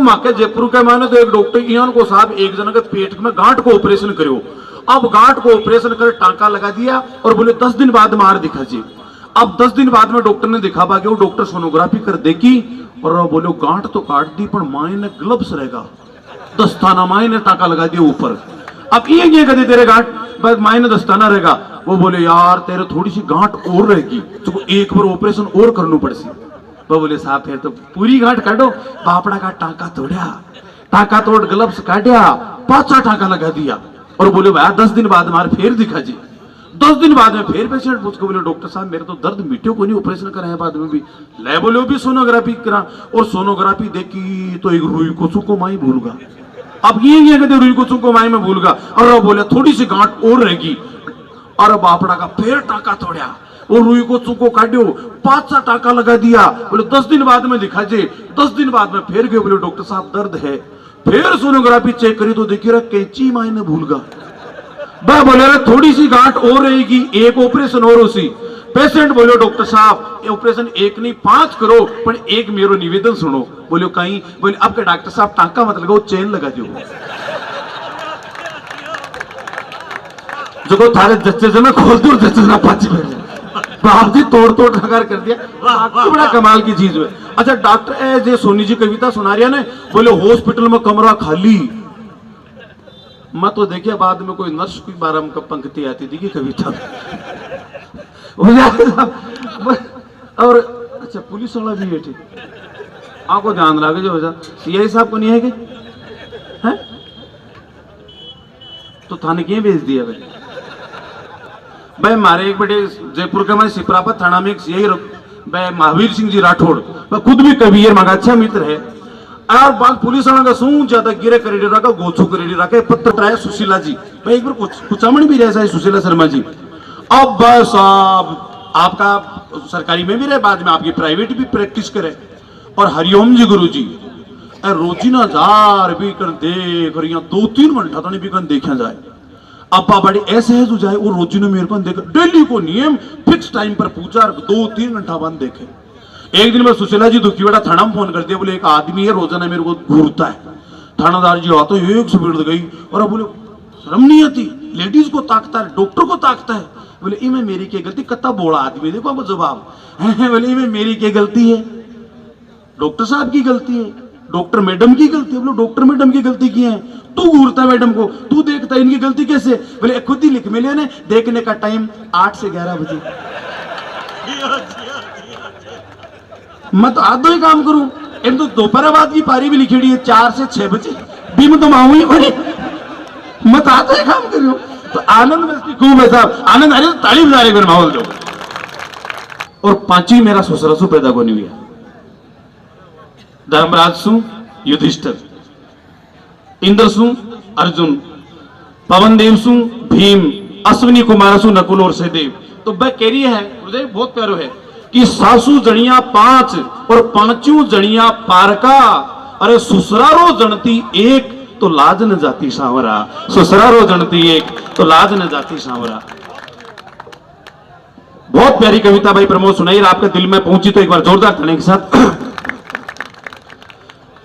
माके जयपुर के माने तो एक डॉक्टर इयान को साहब एक जन के पेट में गांठ को ऑपरेशन करो। अब गांठ को ऑपरेशन कर टांका लगा दिया और बोले 10 दिन बाद मार दिखा जी। अब 10 दिन बाद में डॉक्टर ने दिखा पा वो डॉक्टर सोनोग्राफी कर देखी और बोलो गांठ तो काट दी पर माई ने ग्लव्स रहेगा, दस्ताना माई ने टांका लगा दिया ऊपर। अब ये कहते तेरे गांठ बस माई ने दस्ताना रहेगा। वो बोले यार तेरे थोड़ी सी गांठ और रहेगी तो एक बार ऑपरेशन और करना पड़सी। वो बोले साहब फिर तो पूरी गांठ काटो। पापड़ा का टांका तोड़ा, टांका तोड़ ग्लव्स काटिया, 5 टांका लगा दिया और बोले भाई 10 दिन बाद मार फिर दिखा जी। 10 दिन बाद में फिर पेशेंट पूछ के बोले डॉक्टर साहब मेरे तो दर्द मिट्टियों को नहीं, ऑपरेशन कराया बाद में भी ले बोले भी सोनोग्राफी करा और सोनोग्राफी देखी तो एक रुई को को माई भूल गा। अब ये कहते रुई को माई में भूल गा और वो बोले थोड़ी सी गांठ और रहेगी और बापड़ा का फिर टांका तोड़ा और रुई को चुको काटियो, 5 टांका लगा दिया। बोले 10 दिन बाद में दिखा जे। 10 दिन बाद में फिर गए बोले डॉक्टर साहब दर्द है। फिर सोनोग्राफी चेक करी तो देखिए रहा कैंची माई ने भूल गा। बा बोले थोड़ी सी गांठ और रहेगी, एक ऑपरेशन और उसी। पेशेंट बोलो डॉक्टर साहब ऑपरेशन एक नहीं 5 करो पर एक मेरो निवेदन सुनो। बोलो कहीं बोले आपके डॉक्टर साहब टांका मत लगाओ चेन लगा दो जो थारे जच्चे से ना खोल दो जच्चे ना पाची बाप जी तोड़ तोड़ नकार कर दिया। बड़ा कमाल की चीज है। अच्छा डॉक्टर जे सोनी जी कविता सुना रही है ने बोले हॉस्पिटल में कमरा खाली। मैं तो देखिए बाद में कोई नर्स की बारे में पंक्ति आती थी कि कविता और अच्छा पुलिस वाला भी है ठीक आपको ध्यान रखे जो वजह सीआई साहब को नहीं है कि है तो थाने क्यों भेज दिया भाई हमारे एक बेटे जयपुर के हमारे सिपरापत थाना में एक सीआई भाई महावीर सिंह जी राठौड़ मैं खुद भी कवि है मगा अच्छा मित्र है और बात पुलिस वाला का सूं ज्यादा गिरे करेडी रखा गोछू करेडी रखे पत्र ट्राया सुशीला जी भाई एक बार कुचामण भी रहे सुशीला शर्मा जी। अब बस आपका सरकारी में भी रहे बाद में आपकी प्राइवेट भी प्रैक्टिस करे और हरिओम जी गुरु जी रोजीना जार भी कर देख और यहाँ 2-3 घंटा तो नहीं भी कर देखा जाए। अब बड़ी ऐसे है जो जाए वो रोजी ने मेरे को देखा डेली को नियम फिक्स टाइम पर पूछा 2-3 घंटा बाद देखे। एक दिन मैं सुशीला जी दुखीवाड़ा थाना में फोन कर दिया बोले एक आदमी है रोजाना मेरे को घूरता है। थानादार जी आता एक स्पीड गई और बोले शर्म नहीं आती लेडीज को ताकता है डॉक्टर को ताकता है। बोले इमे मेरी क्या गलती कत्ता बोला आदमी देखो वो जवाब बोले इमे मेरी क्या गलती है डॉक्टर साहब की गलती है डॉक्टर मैडम की गलती है। बोले डॉक्टर मैडम की गलती की है तू घूरता मैडम को तू देखता है इनकी गलती कैसे। बोले खुद ही लिख मिले ने देखने का टाइम 8 से 11 बजे मैं तो आधो ही काम करूं इन तो दोपहर बाद की पारी भी लिखेड़ी है 4 से 6 बजे भी मैं तो माऊ ही बड़ी मैं तो आधो ही काम करूं तो आनंद मस्ती खूब है साहब आनंद आ रही ताली बजा रहे माहौल जो और 5वीं मेरा ससुरा सु पैदा को नहीं हुआ धर्मराज सु युधिष्ठिर इंद्र सु अर्जुन पवन देव सु भीम अश्विनी कुमार सु नकुल और सहदेव। तो वह कह रही है हृदय बहुत प्यारो है कि सासू जनिया 5 और 5 जनिया पारका अरे ससुरारो जनती एक तो लाज न जाती सांवरा ससुरारो जनती एक तो लाज न जाती सांवरा। बहुत प्यारी कविता भाई प्रमोद सुनाई आपके दिल में पहुंची तो एक बार जोरदार ताली के साथ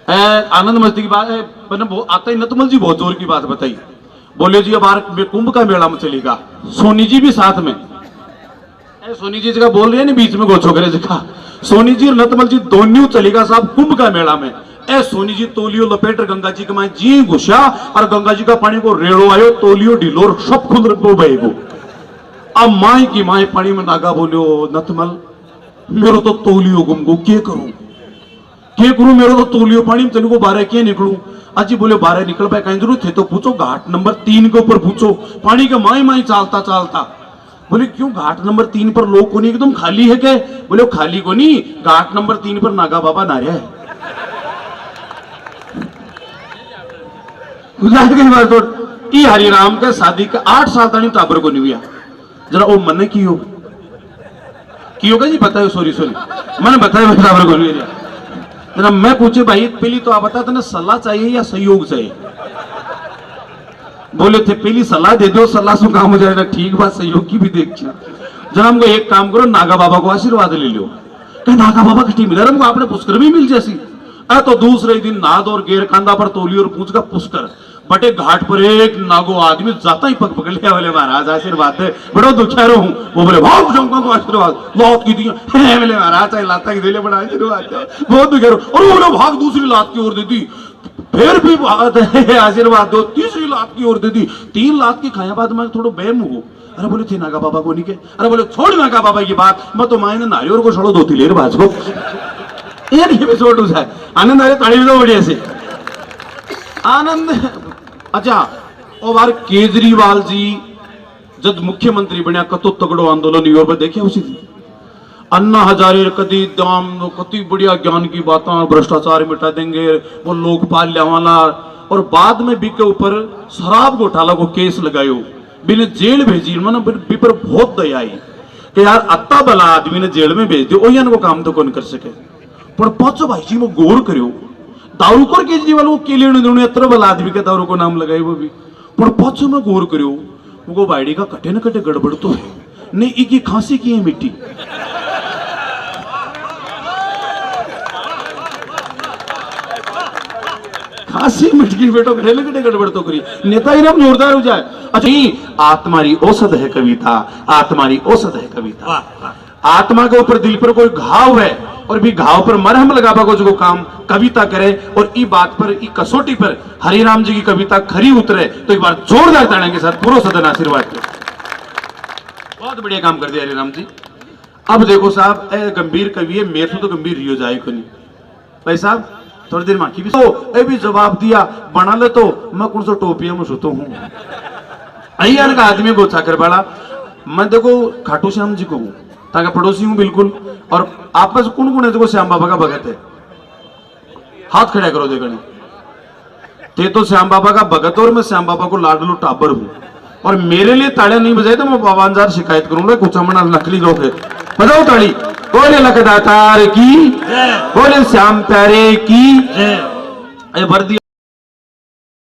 आनंद मस्ती की बात है। मैंने आता ही नतमल जी बहुत जोर की बात बताई बोले जी अब कुंभ का मेला में चलेगा सोनी जी भी साथ में सोनी जी का बोल रहे हैं ना बीच में गोछो करे दिखा सोनी जी और नतमल जी दोनों चलेगा साहब कुंभ का मेला में। सोनी जी तोलियो लपेट गंगा जी के माए जी घुसा और गंगा जी का पानी को रेड़ो आयो तोलियो ढिलो और सब खुद बहेगो। अब माई की माए पानी में नागा बोलियो नतमल मेरो तो तोलियो गुमगो के करूं मेरो तो तोलियो पानी में चलू को 12 के निकलूं। अजी बोले 12 निकल पाए कहीं जरूर थे तो पूछो घाट नंबर 3 के ऊपर पूछो पानी के माई चालता चालता। बोले क्यों घाट नंबर 3 पर लोग को नहीं एकदम खाली है क्या। बोले खाली को नहीं घाट नंबर 3 पर नागा बाबा नारिया है हरि राम के शादी का 8 साल तक टाबर को नहीं हुआ जरा वो मन की होगा जी बताओ सॉरी मैंने बताया टाबर को नहीं हुआ जरा मैं पूछे भाई पहली तो आप बता तेना सलाह चाहिए या सहयोग चाहिए। बोले थे पहली सलाह दे दो सलाह से काम हो जाएगा ठीक बात सहयोग की भी देख जरा हमको एक काम करो नागा बाबा को आशीर्वाद ले लो क्या नागा बाबा की टीम हमको आपने पुष्कर भी मिल जैसी तो दूसरे दिन नाद और गेर कांदा पर तोली और पूछ का पुष्कर बटे घाट पर एक नागो आदमी जाता ही पग पकड़ लिया। बोले महाराज आशीर्वाद है, बड़ा दुखिया रहूं। वो बोले भाव शंकर को आशीर्वाद लात की दिया। बोले महाराज चाहे लाता की दिले बड़ा आशीर्वाद है, बहुत दुखिया रहूं। और वो बोले भाग दूसरी लात की ओर दे दी, फिर भी बात है आशीर्वाद दो, तीसरी लात की ओर दे दी। 3 लात की खाया बाद में थोड़ा बेम हो। अरे बोले थे नागा बाबा को नहीं के, अरे बोले छोड़ नागा बाबा की बात, मैं तो मायने नारियों को छोड़ो 2 लेर बाज को यार एपिसोड हो जाए। आनंद आ रहे ताड़ी भी तो बढ़िया से आनंद। अच्छा और बार केजरीवाल जी जब मुख्यमंत्री बनया कतो तगड़ो आंदोलन यूरोप में देखे उसी दिन अन्ना हजारे कदी दाम कति बढ़िया ज्ञान की बातें, भ्रष्टाचार मिटा देंगे, वो लोकपाल लियावाला। और बाद में बी के ऊपर शराब घोटाला को केस लगायो, बिने जेल भेजी। मैंने बी पर बहुत दया आई कि यार अत्ता भला आदमी ने जेल में भेज दियो, ओयन को काम तो कौन कर सके। पर पाचो भाई जी वो गौर करियो, दारूखोर केजरीवाल वो केले ने अत्र भला आदमी के दारू को नाम लगाए वो भी। पर पाचो में गौर करियो वो बाड़ी का कटे न कटे गड़बड़ तो है नहीं, इकी खांसी की है मिट्टी। खांसी मिटकी बेटो कटे न कटे गड़बड़ तो करी, नेता ही नाम जोरदार हो जाए। अच्छा आत्मारी औषध है कविता, आत्मारी औषध है कविता। आत्मा के ऊपर दिल पर कोई घाव है और भी घाव पर मरहम लगाबा को जो काम कविता करे, और ई बात पर ई कसौटी पर हरिराम जी की कविता खरी उतरे तो एक बार जोरदार ताड़ने के साथ पूरा सदन आशीर्वाद के। बहुत बढ़िया काम कर दिया हरिराम जी। अब देखो साहब ए गंभीर कवि है, मेरे तो गंभीर रियो जाए को नहीं भाई साहब। थोड़ी देर माखी भी तो ए भी जवाब दिया बना ले तो मैं कौन सा टोपिया में सोता हूँ अय्यर का आदमी को चाकर बड़ा। मैं देखो खाटू श्याम जी को हूँ ताकि पड़ोसी हूं बिल्कुल। और आप में से कौन कौन है जो श्याम बाबा का भगत है? हाथ खड़ा करो देखने। ते तो श्याम बाबा का भगत और मैं श्याम बाबा को लाडलो टाबर हूं, और मेरे लिए ताड़ियां नहीं बजाए तो मैं बाबानजार शिकायत करूंगा। कुछ मना नकली लोग है, बजाओ ताड़ी। बोले लखदातार की, बोले श्याम प्यारे की। वर्दी